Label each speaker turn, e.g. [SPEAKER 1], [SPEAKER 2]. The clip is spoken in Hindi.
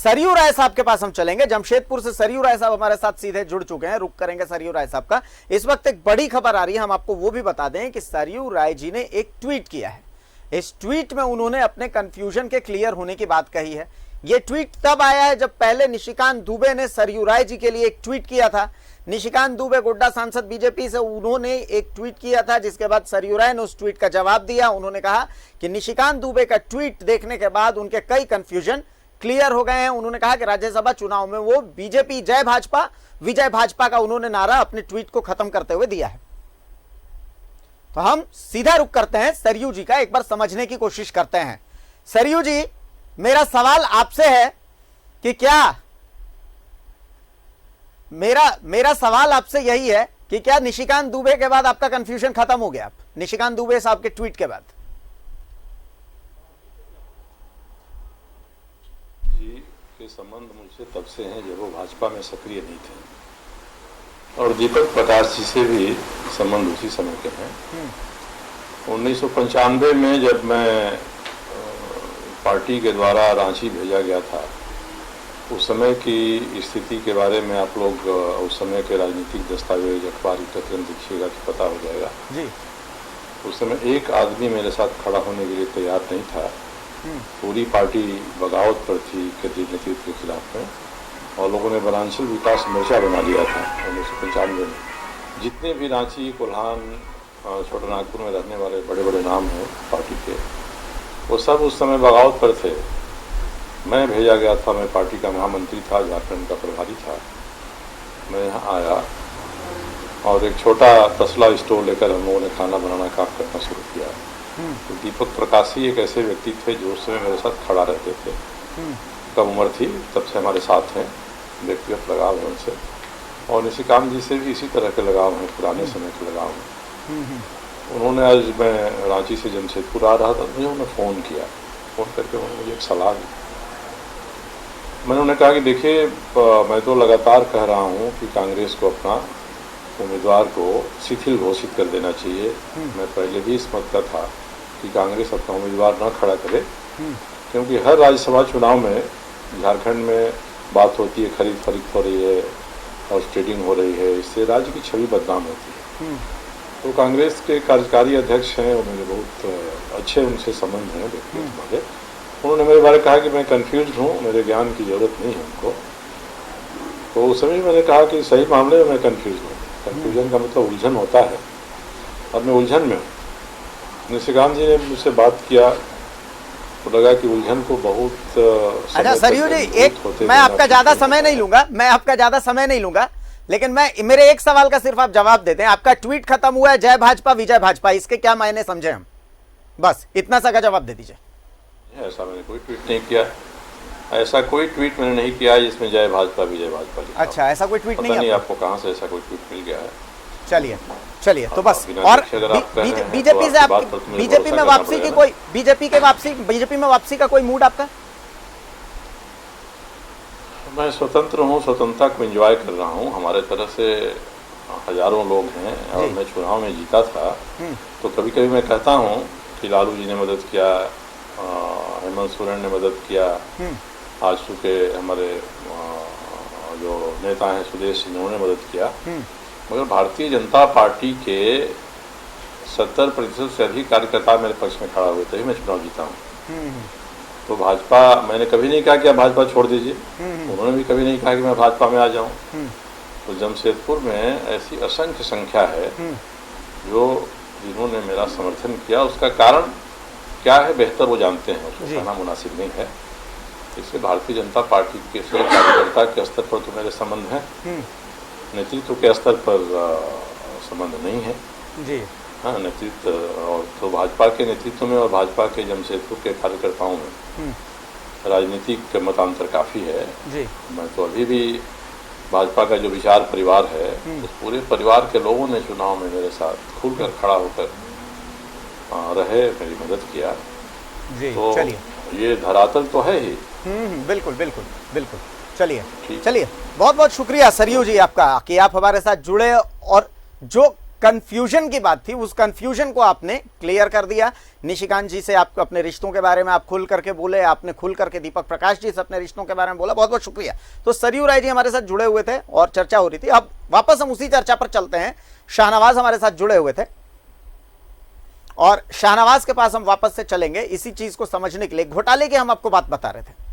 [SPEAKER 1] सरयू राय साहब के पास हम चलेंगे। जमशेदपुर से सरयू राय साहब हमारे साथ सीधे जुड़ चुके हैं, रुक करेंगे सरयू राय साहब का। इस वक्त एक बड़ी खबर आ रही है, हम आपको वो भी बता दें कि सरयू राय जी ने एक ट्वीट किया है। इस ट्वीट में उन्होंने अपने कंफ्यूजन के क्लियर होने की बात कही है। यह ट्वीट तब आया है जब पहले निशिकांत दुबे ने सरयू राय जी के लिए एक ट्वीट किया था। निशिकांत दुबे गोड्डा सांसद बीजेपी से, उन्होंने एक ट्वीट किया था, जिसके बाद सरयू राय ने उस ट्वीट का जवाब दिया। उन्होंने कहा कि निशिकांत दुबे का ट्वीट देखने के बाद उनके कई कंफ्यूजन क्लियर हो गए हैं। उन्होंने कहा कि राज्यसभा चुनाव में वो बीजेपी जय भाजपा विजय भाजपा का उन्होंने नारा अपने ट्वीट को खत्म करते हुए दिया है। तो हम सीधा रुख करते हैं सरयू जी का, एक बार समझने की कोशिश करते हैं। सरयू जी, मेरा सवाल आपसे है कि क्या मेरा सवाल आपसे यही है कि क्या निशिकांत दुबे के बाद आपका कंफ्यूजन खत्म हो गया? निशिकांत दुबे साहब के ट्वीट के बाद
[SPEAKER 2] जी के संबंध मुझसे तब से हैं जब वो भाजपा में सक्रिय नहीं थे, और दीपक प्रकाश जी से भी संबंध उसी समय के हैं। 1995 में जब मैं पार्टी के द्वारा रांची भेजा गया था, उस समय की स्थिति के बारे में आप लोग उस समय के राजनीतिक दस्तावेज अखबार एकत्र देखिएगा तो पता हो जाएगा जी। उस समय एक आदमी मेरे साथ खड़ा होने के लिए तैयार नहीं था। पूरी पार्टी बगावत पर थी केंद्रीय नेतृत्व के खिलाफ में, और लोगों ने वनांचल विकास मोर्चा बना लिया था 1995 में। जितने भी रांची, कोल्हान, छोटा नागपुर में रहने वाले बड़े बड़े नाम हैं पार्टी के, वो सब उस समय बगावत पर थे। मैं भेजा गया था, मैं पार्टी का महामंत्री था, झारखंड का प्रभारी था। मैं यहाँ आया और एक छोटा तसला स्टोर लेकर हम लोगों ने खाना बनाना काम करना शुरू किया। तो दीपक प्रकाशी एक ऐसे व्यक्ति थे जो उस समय मेरे साथ खड़ा रहते थे। कम उम्र थी, तब से हमारे साथ हैं, व्यक्तिगत लगाव है उनसे, और निशिकांत जी से भी इसी तरह के लगाव हैं, पुराने समय के लगाव हैं। उन्होंने, आज मैं रांची से जमशेदपुर आ रहा था, मुझे उन्होंने फ़ोन किया। फ़ोन करके उन्होंने मुझे एक सलाह दी। मैंने उन्हें कहा कि देखिए, मैं तो लगातार कह रहा हूँ कि कांग्रेस को अपना उम्मीदवार को शिथिल घोषित कर देना चाहिए। मैं पहले भी इस मत का था कि कांग्रेस अपना उम्मीदवार न खड़ा करे, क्योंकि हर राज्यसभा चुनाव में झारखंड में बात होती है, खरीद फरीद हो रही है और ट्रेडिंग हो रही है, इससे राज्य की छवि बदनाम होती है। तो कांग्रेस के कार्यकारी अध्यक्ष हैं, और मेरे बहुत अच्छे उनसे संबंध हैं व्यक्तिगत वाले। उन्होंने मेरे बारे में कहा कि मैं कंफ्यूज हूँ, मेरे ज्ञान की ज़रूरत नहीं है उनको। तो उस समय मैंने कहा कि सही मामले में मैं कंफ्यूज हूँ। कंफ्यूजन का मतलब उलझन होता है, और मैं उलझन में हूँ। निशिकांत जी ने मुझसे बात किया तो लगा कि उलझन को बहुत
[SPEAKER 1] अच्छा सरयू जी, मैं आपका ज़्यादा समय नहीं लूंगा, लेकिन मेरे एक सवाल का सिर्फ आप जवाब देते हैं। आपका ट्वीट खत्म हुआ है जय भाजपा विजय भाजपा, इसके क्या मायने समझे हम? बस इतना सा का जवाब दे दीजिए।
[SPEAKER 2] ऐसा मैंने कोई ट्वीट नहीं किया, ऐसा कोई ट्वीट मैंने नहीं किया जिसमें जय भाजपा विजय भाजपा लिखा।
[SPEAKER 1] अच्छा, ऐसा कोई ट्वीट नहीं
[SPEAKER 2] आपको कहां से ऐसा कोई ट्वीट मिल गया है?
[SPEAKER 1] चलिए तो बस। और बीजेपी से आप बीजेपी में वापसी का कोई मूड आपका?
[SPEAKER 2] मैं स्वतंत्र हूँ, स्वतंत्रता को एंजॉय कर रहा हूँ। हमारे तरफ से हजारों लोग हैं, और मैं चुनाव में जीता था। तो कभी कभी मैं कहता हूँ कि लालू जी ने मदद किया, हेमंत सोरेन ने मदद किया, आजसू के हमारे जो नेता हैं सुदेश सिंह, उन्होंने मदद किया। मगर भारतीय जनता पार्टी के 70% से अधिक कार्यकर्ता मेरे पक्ष में खड़ा हुए, तभी मैं चुनाव जीता हूँ। तो भाजपा, मैंने कभी नहीं कहा कि आप भाजपा छोड़ दीजिए, उन्होंने भी कभी नहीं कहा कि मैं भाजपा में आ जाऊँ। तो जमशेदपुर में ऐसी असंख्य संख्या है जिन्होंने मेरा समर्थन किया। उसका कारण क्या है बेहतर वो जानते हैं, उसको कहना मुनासिब नहीं है। इससे भारतीय जनता पार्टी के कार्यकर्ता के स्तर पर तो मेरे संबंध हैं, नेतृत्व के स्तर पर संबंध नहीं है जी। हाँ, नेतृत्व और तो भाजपा के नेतृत्व में और भाजपा के जमशेदपुर के कार्यकर्ताओं में राजनीतिक मतांतर काफ़ी है जी। मैं तो अभी भी भाजपा का जो विचार परिवार है, उस पूरे परिवार के लोगों ने चुनाव में मेरे साथ खुलकर खड़ा होकर रहे, मेरी मदद किया जी। तो ये धरातल तो है ही।
[SPEAKER 1] बिल्कुल बिल्कुल बिल्कुल। चलिए बहुत बहुत शुक्रिया सरयू जी आपका कि आप हमारे साथ जुड़े, और जो कंफ्यूजन की बात थी, उस कंफ्यूजन को आपने क्लियर कर दिया। निशिकांत जी से आप अपने रिश्तों के बारे में आप खुल करके बोले, आपने खुल करके दीपक प्रकाश जी से अपने रिश्तों के बारे में बोला, बहुत बहुत शुक्रिया। तो सरयू राय जी हमारे साथ जुड़े हुए थे और चर्चा हो रही थी। अब वापस हम उसी चर्चा पर चलते हैं। शाहनवाज हमारे साथ जुड़े हुए थे और शाहनवाज के पास हम वापस से चलेंगे इसी चीज को समझने के लिए। घोटाले की हम आपको बात बता रहे थे।